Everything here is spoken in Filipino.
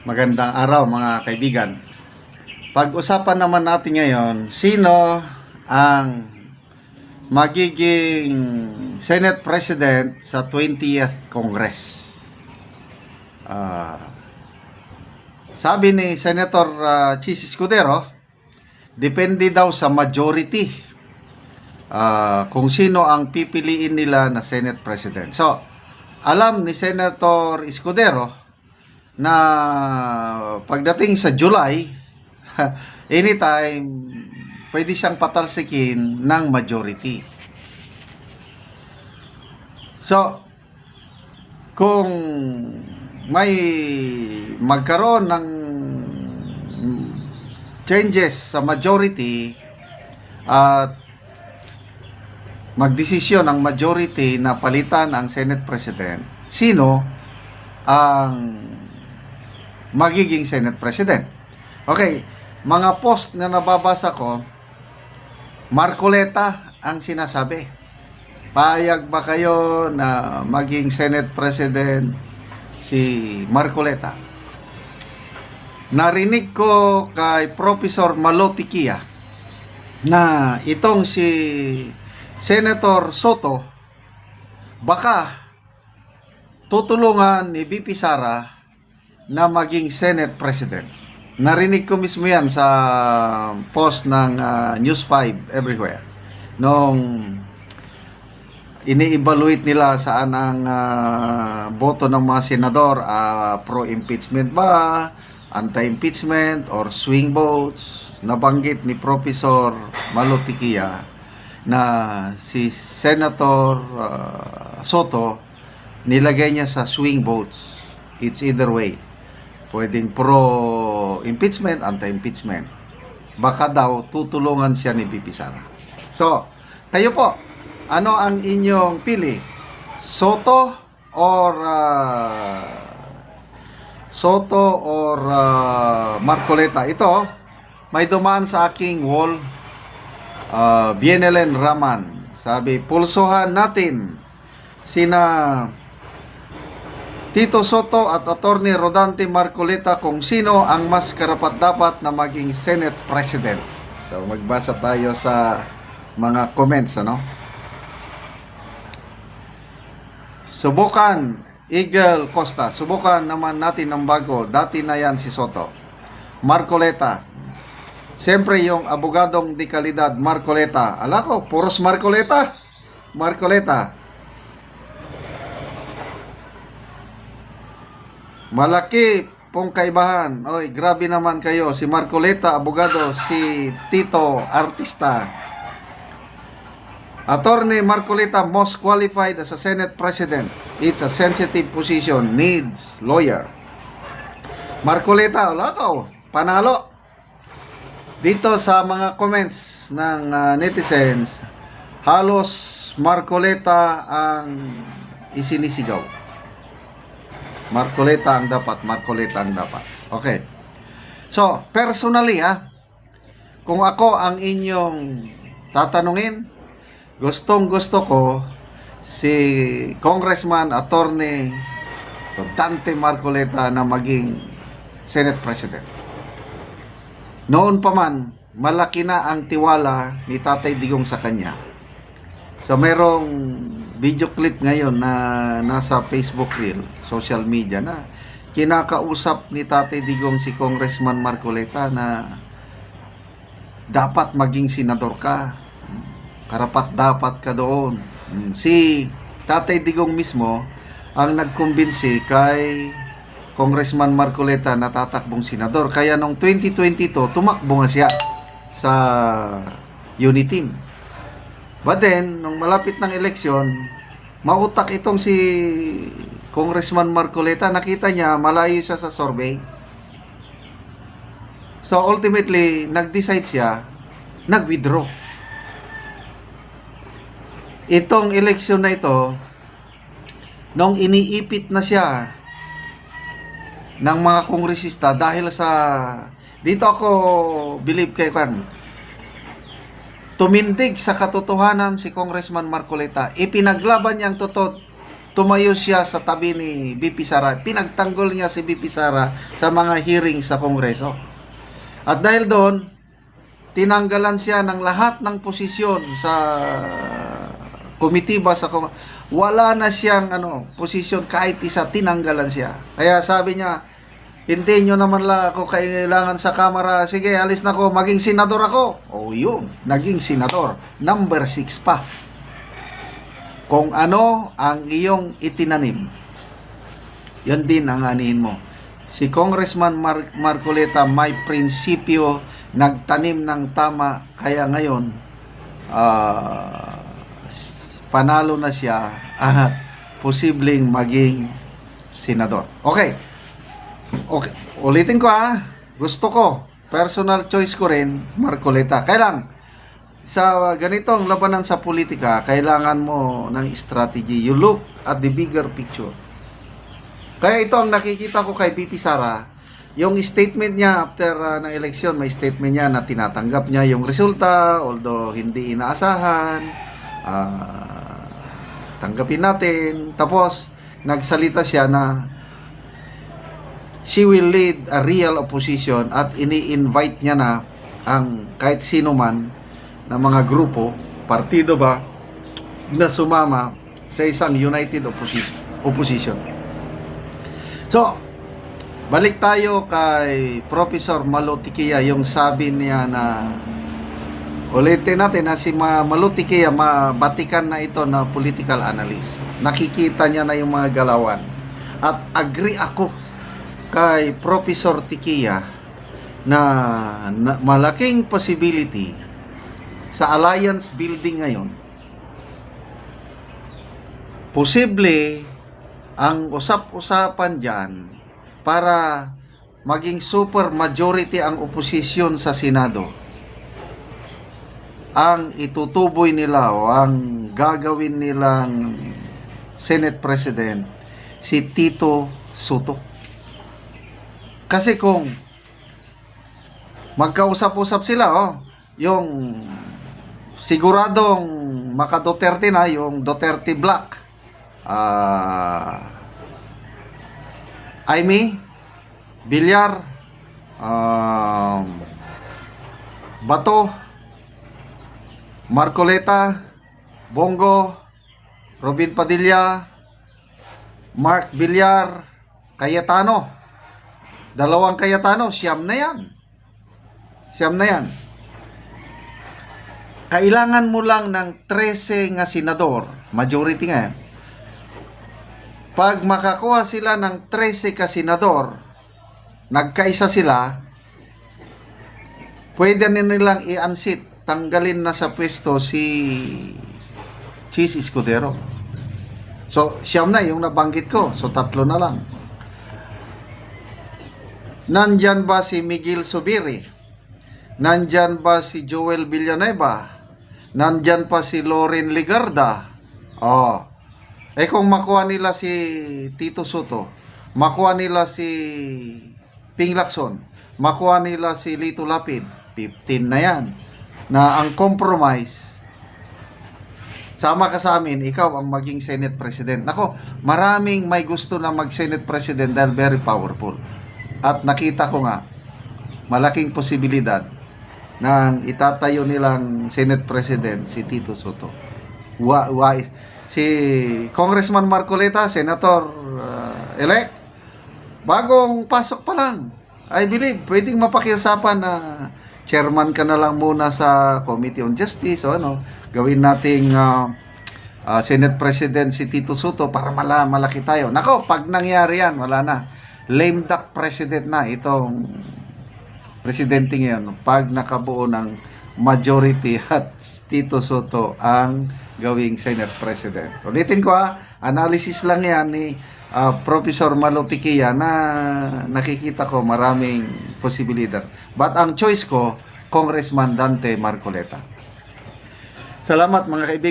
Magandang araw mga kaibigan. Pag-usapan naman natin ngayon, sino ang magiging Senate President sa 20th Congress. Sabi ni Senator Chis Escudero, depende daw sa majority kung sino ang pipiliin nila na Senate President. So, alam ni Senator Escudero na pagdating sa July, anytime pwede siyang patalsikin ng majority. So, kung may magkaroon ng changes sa majority at magdesisyon ang majority na palitan ang Senate President, sino ang magiging Senate President? Okay, mga post na nababasa ko, Marcoleta ang sinasabi. Payag ba kayo na maging Senate President si Marcoleta? Narinig ko kay Professor Malotikia na itong si Senator Soto baka tutulungan ni VP Sara na maging Senate President. Narinig ko mismo yan sa post ng News 5 everywhere. Nung ini-evaluate nila saan ang boto ng mga senador, pro-impeachment ba, anti-impeachment, or swing votes. Nabanggit ni Professor Malotikia na si Senator Soto nilagay niya sa swing votes. It's either way. Pwedeng pro-impeachment, anti-impeachment. Baka daw tutulungan siya ni VP Sara. So, kayo po, ano ang inyong pili? Soto or Marcoleta? Ito, may dumaan sa aking wall. Bienelen Raman. Sabi, pulsuhan natin sina Tito Soto at Attorney Rodante Marcoleta kung sino ang mas karapat-dapat na maging Senate President. So, magbasa tayo sa mga comments, ano? Subukan, Eagle Costa. Subukan naman natin ng bago. Dati na yan si Soto. Marcoleta. Siyempre yung abogadong di kalidad, Marcoleta. Ala ko, puros Marcoleta. Marcoleta. Malaki pong kaibahan. Oy, grabe naman kayo. Si Marcoleta, abogado. Si Tito, artista. Attorney Marcoleta, most qualified as a Senate President. It's a sensitive position. Needs lawyer. Marcoleta, wala ka. Panalo. Dito sa mga comments ng netizens, halos Marcoleta ang isinisigaw. Marcoleta ang dapat, Marcoleta ang dapat. Okay. So, personally kung ako ang inyong tatanungin, gustong-gusto ko si Congressman Attorney Rodante Marcoleta na maging Senate President. Noon pa man, malaki na ang tiwala ni Tatay Digong sa kanya. So, merong video clip ngayon na nasa Facebook Reel, social media, na kinakausap ni Tatay Digong si Congressman Marcoleta na dapat maging senador ka. Karapat-dapat ka doon. Si Tatay Digong mismo ang nagkumbinsi kay Congressman Marcoleta na tatakbong senador. Kaya noong 2022, tumakbo nga siya sa Uniteam. But then, nung malapit ng eleksyon, mautak itong si Congressman Marcoleta. Nakita niya, malayo siya sa survey. So, ultimately, nag-decide siya, nag-withdraw. Itong eleksyon na ito, nung iniipit na siya ng mga kongresista dahil sa, dito ako believe kay Kwan, tumindig sa katotohanan si Congressman Marcoleta. Ipinaglaban niya ang totoo tumayo siya sa tabi ni BP Sara. Pinagtanggol niya si BP Sara sa mga hearing sa Kongreso. At dahil doon, tinanggalan siya ng lahat ng posisyon sa komitiba sa wala na siyang posisyon kahit isa, tinanggalan siya. Kaya sabi niya, hindi nyo naman lang ako kailangan sa kamera. Sige, alis na ako, maging senador ako. O yun, naging senador. Number 6 pa. Kung ano ang iyong itinanim, yan din ang anihin mo. Si Congressman Marcoleta may prinsipyo, nagtanim ng tama, kaya ngayon panalo na siya at posibleng maging senador. Okay, ulitin ko gusto ko, personal choice ko rin, Marcoleta. Kailang sa ganitong labanan sa politika, kailangan mo ng strategy. You look at the bigger picture. Kaya ito ang nakikita ko kay BP Sara. Yung statement niya after ng eleksyon, may statement niya na tinatanggap niya yung resulta, although hindi inaasahan. Tanggapin natin. Tapos, nagsalita siya na she will lead a real opposition at ini-invite niya na ang kahit sino man na mga grupo, partido ba, na sumama sa isang united opposition. So, balik tayo kay Professor Malo Tiquia, yung sabi niya na ulitin natin na si Malo Tiquia, mabatikan na ito na political analyst. Nakikita niya na yung mga galawan. At agree ako kay Professor Tiquia na malaking possibility sa alliance building ngayon, posible ang usap-usapan dyan para maging super majority ang oposisyon sa Senado. Ang itutuboy nila o ang gagawin nilang Senate President si Tito Soto. Kasi kung magkausap-usap sila, yung siguradong maka-Duterte na, yung Duterte Black, Aimee, Villar, Bato, Marcoleta, Bongo, Robin Padilla, Mark Villar, Cayetano. Dalawang Cayetano, siyam na yan. Siyam na yan. Kailangan mo lang ng 13 nga senador, majority nga yan. Pag makakuha sila ng 13 ka senador, nagkaisa sila, pwede nilang i-unseat, tanggalin na sa pwesto si Chis Escudero. So, siyam na yung nabanggit ko. So, 3 na lang. Nandyan ba si Miguel Zubiri? Nandyan ba si Joel Villanueva? Nandyan pa si Loren Legarda? Kung makuha nila si Tito Soto, makuha nila si Ping Lacson, makuha nila si Lito Lapid, 15 na yan. Na ang compromise, sama ka sa amin, ikaw ang maging Senate President. Nako, maraming may gusto na mag-Senate President dahil very powerful. At nakita ko nga, malaking posibilidad na itatayo nilang Senate President si Tito Soto. Si Congressman Marcoleta, Senator elect, bagong pasok pa lang, I believe, pwedeng mapakiusapan na chairman ka na lang muna sa Committee on Justice o gawin nating Senate President si Tito Soto para malaki tayo. Nako, pag nangyari yan, wala na. Lame duck president na itong presidente ngayon pag nakabuo ng majority at Tito Soto ang gawing Senate President. Ulitin ko analysis lang yan ni Professor Malo Tiquia na nakikita ko maraming posibilidad. But ang choice ko, Congressman Dante Marcoleta. Salamat mga kaibigan.